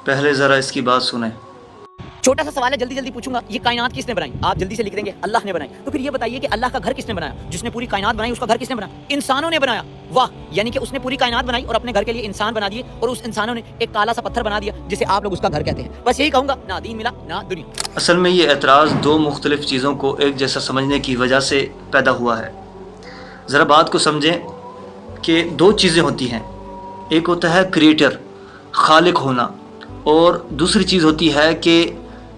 پہلے ذرا اس کی بات سنیں۔ چھوٹا سا سوال ہے، جلدی جلدی پوچھوں گا، یہ کائنات کس نے بنائی؟ آپ جلدی سے لکھ دیں گے اللہ نے بنائی۔ تو پھر یہ بتائیے کہ اللہ کا گھر کس نے بنایا؟ جس نے پوری کائنات بنائی اس کا گھر کس نے بنایا؟ انسانوں نے بنایا۔ واہ، یعنی کہ اس نے پوری کائنات بنائی اور اپنے گھر کے لیے انسان بنا دیے، اور اس انسانوں نے ایک کالا سا پتھر بنا دیا جسے آپ لوگ اس کا گھر کہتے ہیں۔ بس یہی کہوں گا، نہ دین ملا نہ دنیا۔ اصل میں یہ اعتراض دو مختلف چیزوں کو ایک جیسا سمجھنے کی وجہ سے پیدا ہوا ہے۔ ذرا بات کو سمجھیں کہ دو چیزیں ہوتی ہیں، ایک ہوتا ہے کریٹر، خالق ہونا، اور دوسری چیز ہوتی ہے کہ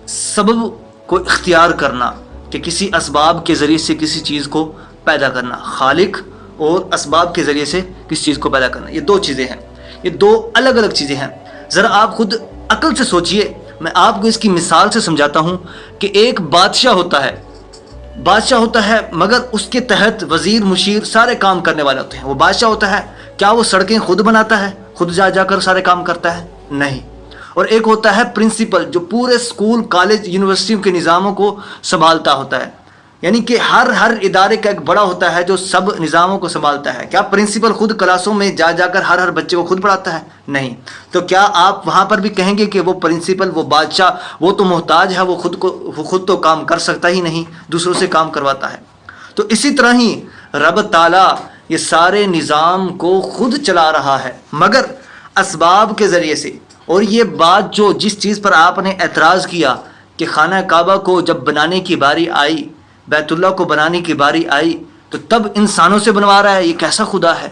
سبب کو اختیار کرنا، کہ کسی اسباب کے ذریعے سے کسی چیز کو پیدا کرنا۔ خالق اور اسباب کے ذریعے سے کسی چیز کو پیدا کرنا، یہ دو چیزیں ہیں، یہ دو الگ الگ چیزیں ہیں۔ ذرا آپ خود عقل سے سوچئے، میں آپ کو اس کی مثال سے سمجھاتا ہوں کہ ایک بادشاہ ہوتا ہے مگر اس کے تحت وزیر مشیر سارے کام کرنے والے ہوتے ہیں۔ وہ بادشاہ ہوتا ہے، کیا وہ سڑکیں خود بناتا ہے، خود جا کر سارے کام کرتا ہے؟ نہیں۔ اور ایک ہوتا ہے پرنسپل، جو پورے اسکول کالج یونیورسٹیوں کے نظاموں کو سنبھالتا ہوتا ہے، یعنی کہ ہر ادارے کا ایک بڑا ہوتا ہے جو سب نظاموں کو سنبھالتا ہے۔ کیا پرنسپل خود کلاسوں میں جا کر ہر بچے کو خود پڑھاتا ہے؟ نہیں۔ تو کیا آپ وہاں پر بھی کہیں گے کہ وہ پرنسپل، وہ بادشاہ، وہ تو محتاج ہے، وہ خود تو کام کر سکتا ہی نہیں، دوسروں سے کام کرواتا ہے؟ تو اسی طرح ہی رب تعالیٰ یہ سارے نظام کو خود چلا رہا ہے مگر اسباب کے ذریعے سے۔ اور یہ بات جس چیز پر آپ نے اعتراض کیا کہ خانہ کعبہ کو جب بنانے کی باری آئی، بیت اللہ کو بنانے کی باری آئی، تو تب انسانوں سے بنوا رہا ہے، یہ کیسا خدا ہے؟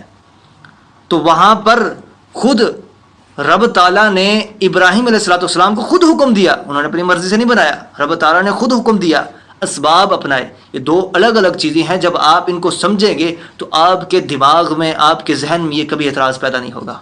تو وہاں پر خود رب تعالیٰ نے ابراہیم علیہ السلام کو خود حکم دیا، انہوں نے اپنی مرضی سے نہیں بنایا، رب تعالیٰ نے خود حکم دیا، اسباب اپنائے۔ یہ دو الگ الگ چیزیں ہیں، جب آپ ان کو سمجھیں گے تو آپ کے دماغ میں، آپ کے ذہن میں یہ کبھی اعتراض پیدا نہیں ہوگا۔